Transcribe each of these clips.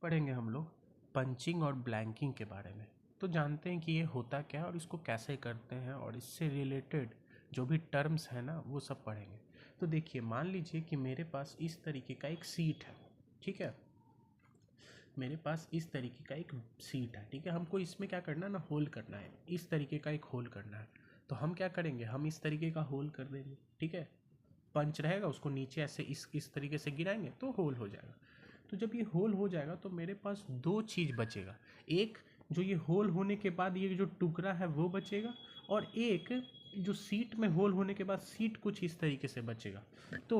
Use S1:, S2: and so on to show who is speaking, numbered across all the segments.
S1: पढ़ेंगे हम लोग पंचिंग और ब्लैंकिंग के बारे में। तो जानते हैं कि ये होता क्या है और इसको कैसे करते हैं, और इससे रिलेटेड जो भी टर्म्स हैं ना वो सब पढ़ेंगे। तो देखिए, मान लीजिए कि मेरे पास इस तरीके का एक सीट है, ठीक है। मेरे पास इस तरीके का एक सीट है, ठीक है। हमको इसमें क्या करना है ना, होल करना है। इस तरीके का एक होल करना है। तो हम क्या करेंगे, हम इस तरीके का होल कर देंगे, ठीक है। पंच रहेगा, उसको नीचे ऐसे इस तरीके से गिराएंगे तो होल हो जाएगा। तो जब ये होल हो जाएगा तो मेरे पास दो चीज़ बचेगा। एक, जो ये होल होने के बाद ये जो टुकड़ा है वो बचेगा, और एक जो सीट में होल होने के बाद सीट कुछ इस तरीके से बचेगा। तो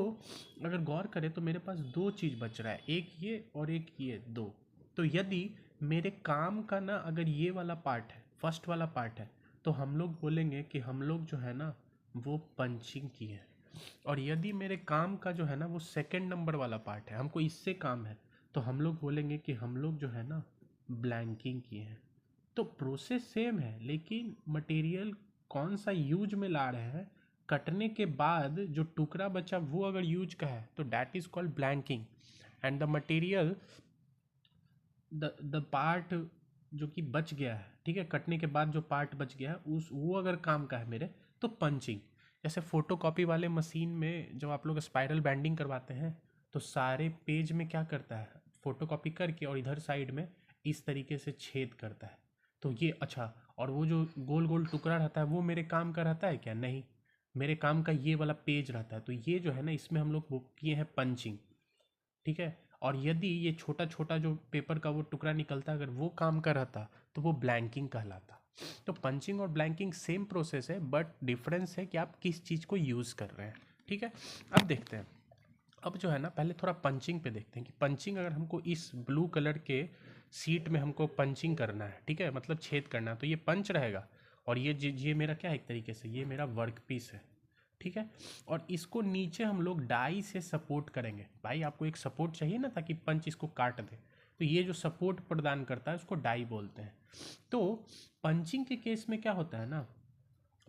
S1: अगर गौर करें तो मेरे पास दो चीज़ बच रहा है, एक ये और एक ये, दो। तो यदि मेरे काम का ना अगर ये वाला पार्ट है, फर्स्ट वाला पार्ट है, तो हम लोग बोलेंगे कि हम लोग जो है ना वो पंचिंग किए हैं। और यदि मेरे काम का जो है ना वो सेकंड नंबर वाला पार्ट है, हमको इससे काम है, तो हम लोग बोलेंगे कि हम लोग जो है ना ब्लैंकिंग किए हैं। तो प्रोसेस सेम है, लेकिन मटेरियल कौन सा यूज में ला रहे हैं। कटने के बाद जो टुकड़ा बचा वो अगर यूज का है तो that is called blanking. And the material, the part जो कि बच गया है, ठीक है, कटने के बाद जो पार्ट बच गया है उस वो अगर काम का है मेरे, तो पंचिंग। जैसे फोटोकॉपी वाले मशीन में जब आप लोग स्पाइरल बैंडिंग करवाते हैं तो सारे पेज में क्या करता है, फोटोकॉपी करके और इधर साइड में इस तरीके से छेद करता है। तो ये अच्छा, और वो जो गोल गोल टुकड़ा रहता है वो मेरे काम का रहता है क्या? नहीं, मेरे काम का ये वाला पेज रहता है। तो ये जो है ना इसमें हम लोग वो किए हैं पंचिंग, ठीक है। और यदि ये छोटा छोटा जो पेपर का वो टुकड़ा निकलता अगर वो काम का रहता तो वो ब्लैंकिंग कहलाता। तो पंचिंग और ब्लैंकिंग सेम प्रोसेस है, बट डिफरेंस है कि आप किस चीज़ को यूज़ कर रहे हैं, ठीक है। अब देखते हैं, अब जो है ना पहले थोड़ा पंचिंग पे देखते हैं कि पंचिंग अगर हमको इस ब्लू कलर के सीट में हमको पंचिंग करना है, ठीक है, मतलब छेद करना है, तो ये पंच रहेगा। और ये मेरा क्या है, एक तरीके से ये मेरा वर्क पीस है, ठीक है। और इसको नीचे हम लोग डाई से सपोर्ट करेंगे। भाई आपको एक सपोर्ट चाहिए ना ताकि पंच इसको काट दे, तो ये जो सपोर्ट प्रदान करता है उसको डाई बोलते हैं। तो पंचिंग के केस में क्या होता है ना,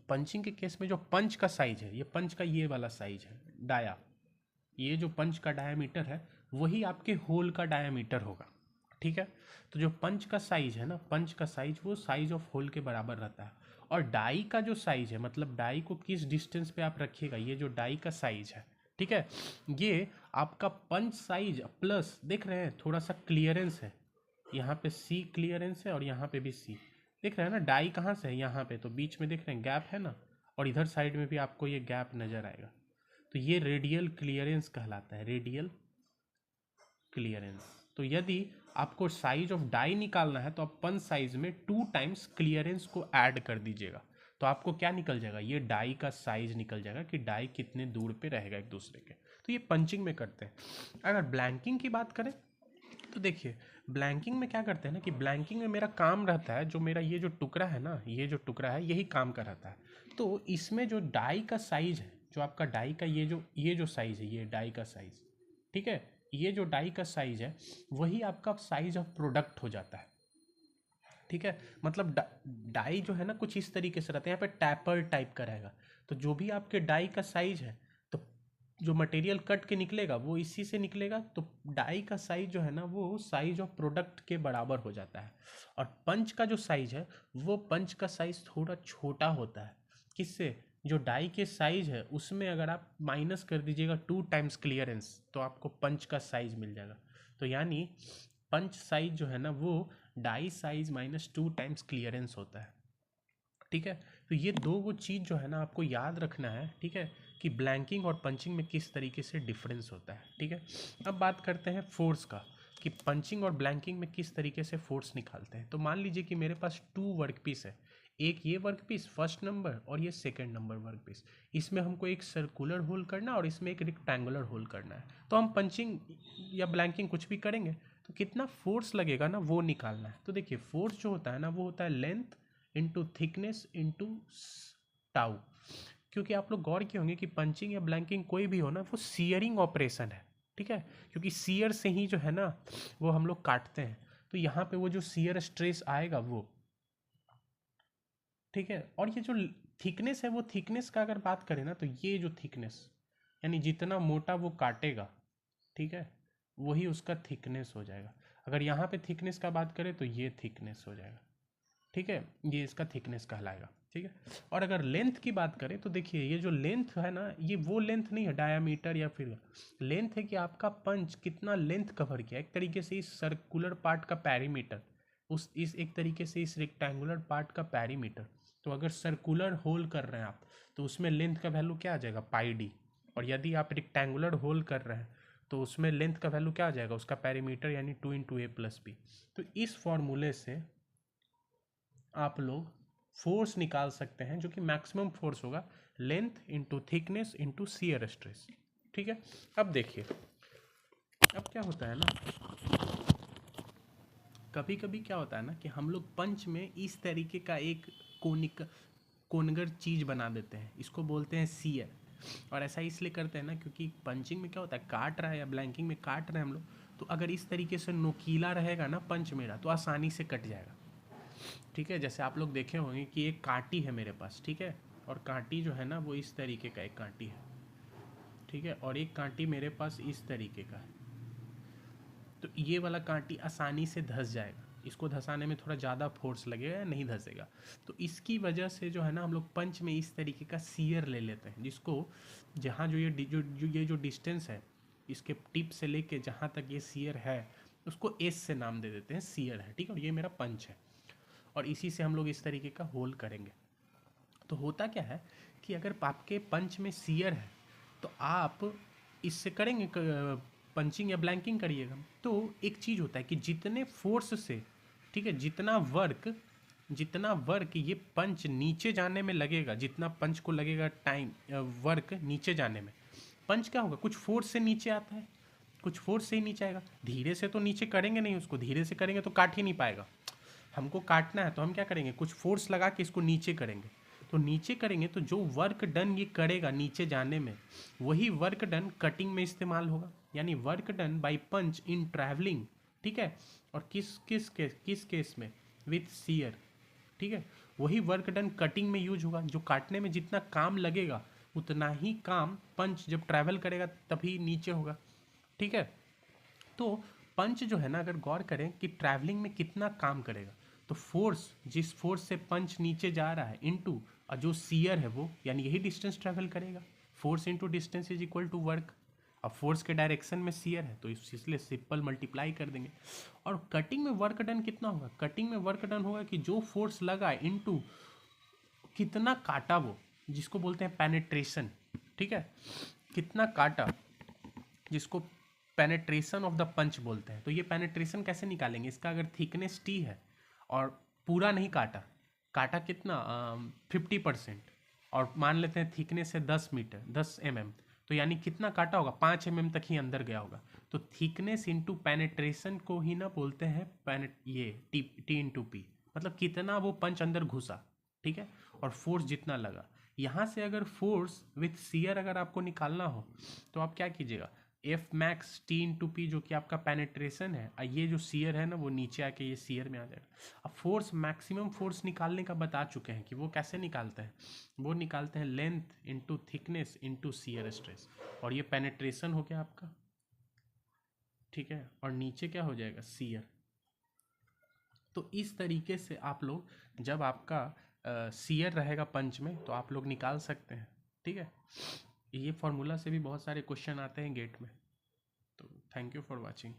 S1: पंचिंग के केस में जो पंच का साइज है, ये पंच का ये वाला साइज है डाया, ये जो पंच का डायामीटर है वही आपके होल का डायामीटर होगा, ठीक है। तो जो पंच का साइज है ना, पंच का साइज वो साइज ऑफ होल के बराबर रहता है। और डाई का जो साइज है, मतलब डाई को किस डिस्टेंस पे आप रखिएगा, ये जो डाई का साइज है, ठीक है, ये आपका पंच साइज प्लस, देख रहे हैं थोड़ा सा क्लियरेंस है, यहाँ पे सी क्लियरेंस है और यहाँ पे भी सी। देख रहे हैं ना डाई कहाँ से है, यहाँ पे, तो बीच में देख रहे हैं गैप है ना, और इधर साइड में भी आपको ये गैप नजर आएगा। तो ये रेडियल क्लियरेंस कहलाता है, रेडियल क्लियरेंस। तो यदि आपको साइज ऑफ डाई निकालना है तो आप पंच साइज में 2 टाइम्स क्लियरेंस को ऐड कर दीजिएगा। तो आपको क्या निकल जाएगा, ये डाई का साइज निकल जाएगा कि डाई कितने दूर पे रहेगा एक दूसरे के। तो ये पंचिंग में करते हैं। अगर ब्लैंकिंग की बात करें तो देखिए, ब्लैंकिंग में क्या करते हैं ना कि ब्लैंकिंग में मेरा काम रहता है, जो मेरा ये जो टुकड़ा है ना, ये जो टुकड़ा है यही काम का रहता है। तो इसमें जो डाई का साइज है, जो आपका डाई का ये जो साइज है, ये डाई का साइज, ठीक है, ये जो डाई का साइज है वही आपका साइज ऑफ प्रोडक्ट हो जाता है, ठीक है। मतलब डाई जो है ना कुछ इस तरीके से रहता है, यहाँ पे टैपर टाइप का रहेगा। तो जो भी आपके डाई का साइज है, तो जो मटेरियल कट के निकलेगा वो इसी से निकलेगा। तो डाई का साइज जो है ना वो साइज ऑफ प्रोडक्ट के बराबर हो जाता है। और पंच का जो साइज है वो पंच का साइज थोड़ा छोटा होता है। किससे? जो डाई के साइज है उसमें अगर आप माइनस कर दीजिएगा 2 टाइम्स क्लियरेंस तो आपको पंच का साइज मिल जाएगा। तो यानी पंच साइज जो है ना वो die size minus 2 times clearance होता है, ठीक है। तो ये दो वो चीज़ जो है ना आपको याद रखना है, ठीक है, कि ब्लैंकिंग और पंचिंग में किस तरीके से डिफरेंस होता है, ठीक है। अब बात करते हैं फोर्स का, कि पंचिंग और ब्लैंकिंग में किस तरीके से फोर्स निकालते हैं। तो मान लीजिए कि मेरे पास 2 वर्क पीस है, एक ये वर्क पीस फर्स्ट नंबर और ये सेकंड नंबर वर्क पीस। इसमें हमको एक सर्कुलर होल करना है और इसमें एक रेक्टेंगुलर होल करना है। तो हम पंचिंग या ब्लैंकिंग कुछ भी करेंगे तो कितना फोर्स लगेगा ना वो निकालना है। तो देखिए, फोर्स जो होता है ना वो होता है length into thickness into tau. क्योंकि आप लोग गौर किए होंगे कि पंचिंग या ब्लैंकिंग कोई भी हो ना वो सीयरिंग ऑपरेशन है, ठीक है। क्योंकि सीयर से ही जो है ना वो हम लोग काटते हैं। तो यहाँ पे वो जो सीयर स्ट्रेस आएगा वो, ठीक है। और ये जो थिकनेस है वो थिकनेस का अगर बात करें ना तो ये जो थिकनेस, यानी जितना मोटा वो काटेगा, ठीक है, वही उसका थिकनेस हो जाएगा। अगर यहाँ पे थिकनेस का बात करें तो ये थिकनेस हो जाएगा, ठीक है, ये इसका थिकनेस कहलाएगा, ठीक है। और अगर लेंथ की बात करें तो देखिए ये जो लेंथ है ना, ये वो लेंथ नहीं है डायामीटर या फिर लेंथ है कि आपका पंच कितना लेंथ कवर किया, एक तरीके से इस सर्कुलर पार्ट का पैरीमीटर, उस इस एक तरीके से इस रेक्टेंगुलर पार्ट का पैरीमीटर। तो अगर सर्कुलर होल कर रहे हैं आप तो उसमें लेंथ का वैल्यू क्या आ जाएगा, पाई डी। और यदि आप रेक्टेंगुलर होल कर रहे हैं तो उसमें लेंथ का वैल्यू क्या आ जाएगा, उसका पैरीमीटर यानी 2 × A+B। तो इस फॉर्मूले से आप लोग फोर्स निकाल सकते हैं जो कि मैक्सिमम फोर्स होगा length into thickness into shear stress, ठीक है। अब देखिए, अब क्या होता है ना, कभी कभी क्या होता है ना कि हम लोग पंच में इस तरीके का एक कोनगर चीज बना देते हैं, इसको बोलते हैं शियर। और ऐसा इसलिए करते हैं ना क्योंकि पंचिंग में क्या होता है, काट रहा है या ब्लैंकिंग में काट रहे हैं हम लोग, तो अगर इस तरीके से नोकीला रहेगा ना पंच मेरा तो आसानी से कट जाएगा, ठीक है। जैसे आप लोग देखे होंगे कि एक कांटी है मेरे पास, ठीक है, और कांटी जो है ना वो इस तरीके का एक कांटी है, ठीक है, और एक कांटी मेरे पास इस तरीके का है। तो ये वाला कांटी आसानी से धंस जाएगा, इसको धंसाने में थोड़ा ज़्यादा फोर्स लगेगा या नहीं धंसेगा। तो इसकी वजह से जो है ना हम लोग पंच में इस तरीके का शियर ले लेते हैं, जिसको जहाँ जो ये जो डिस्टेंस है इसके टिप से लेके जहाँ तक ये शियर है उसको एस से नाम दे देते हैं, शियर है, ठीक है। और ये मेरा पंच है और इसी से हम लोग इस तरीके का होल करेंगे। तो होता क्या है कि अगर आपके पंच में शियर है तो आप इससे करेंगे पंचिंग या ब्लैंकिंग करिएगा, तो एक चीज़ होता है कि जितने फोर्स से, ठीक है, जितना वर्क ये पंच नीचे जाने में लगेगा, जितना पंच को लगेगा टाइम वर्क नीचे जाने में, पंच क्या होगा, कुछ फोर्स से नीचे आता है, कुछ फोर्स से ही नीचे आएगा। धीरे से तो नीचे करेंगे नहीं उसको, धीरे से करेंगे तो काट ही नहीं पाएगा। हमको काटना है तो हम क्या करेंगे, कुछ फोर्स लगा के इसको नीचे करेंगे। तो नीचे करेंगे तो जो वर्क डन ये करेगा नीचे जाने में, वही वर्क डन कटिंग में इस्तेमाल होगा, यानी work done by punch in travelling, ठीक है। और किस केस में, विथ शियर, ठीक है, वही वर्क डन कटिंग में यूज होगा। जो काटने में जितना काम लगेगा उतना ही काम पंच जब ट्रैवल करेगा तभी नीचे होगा, ठीक है। तो पंच जो है ना, अगर गौर करें कि ट्रैवलिंग में कितना काम करेगा, तो फोर्स, जिस फोर्स से पंच नीचे जा रहा है इनटू जो शियर है वो, यानी यही डिस्टेंस ट्रैवल करेगा। Force into distance is equal to work. अब फोर्स के डायरेक्शन में शियर है तो इसलिए सिंपल मल्टीप्लाई कर देंगे। और कटिंग में वर्क डन कितना होगा, कटिंग में वर्क डन होगा कि जो फोर्स लगा इनटू कितना काटा वो, जिसको बोलते हैं पेनिट्रेशन, ठीक है, कितना काटा, जिसको पेनेट्रेशन ऑफ द पंच बोलते हैं। तो ये पेनेट्रेशन कैसे निकालेंगे, इसका अगर थिकनेस टी है और पूरा नहीं काटा, काटा कितना 50%, और मान लेते हैं थिकनेस है 10 मीटर 10 mm, तो यानी कितना काटा होगा, 5 mm तक ही अंदर गया होगा। तो थिकनेस इंटू पेनेट्रेशन को ही ना बोलते हैं ये टी इंटू पी, मतलब कितना वो पंच अंदर घुसा, ठीक है, और फोर्स जितना लगा। यहाँ से अगर फोर्स विथ शियर अगर आपको निकालना हो तो आप क्या कीजिएगा, F max T into P जो कि आपका पेनेट्रेशन है, ये जो शियर है ना वो नीचे आके ये शियर में आ जाएगा। अब फोर्स, मैक्सिमम फोर्स निकालने का बता चुके हैं कि वो कैसे निकालते हैं, वो निकालते हैं length into thickness into shear stress, और ये पेनेट्रेशन हो गया आपका, ठीक है, और नीचे क्या हो जाएगा, शियर। तो इस तरीके से आप लोग जब आपका शियर रहेगा पंच में तो आप लोग निकाल सकते हैं, ठीक है। ये फॉर्मूला से भी बहुत सारे क्वेश्चन आते हैं गेट में। तो थैंक यू फॉर वॉचिंग।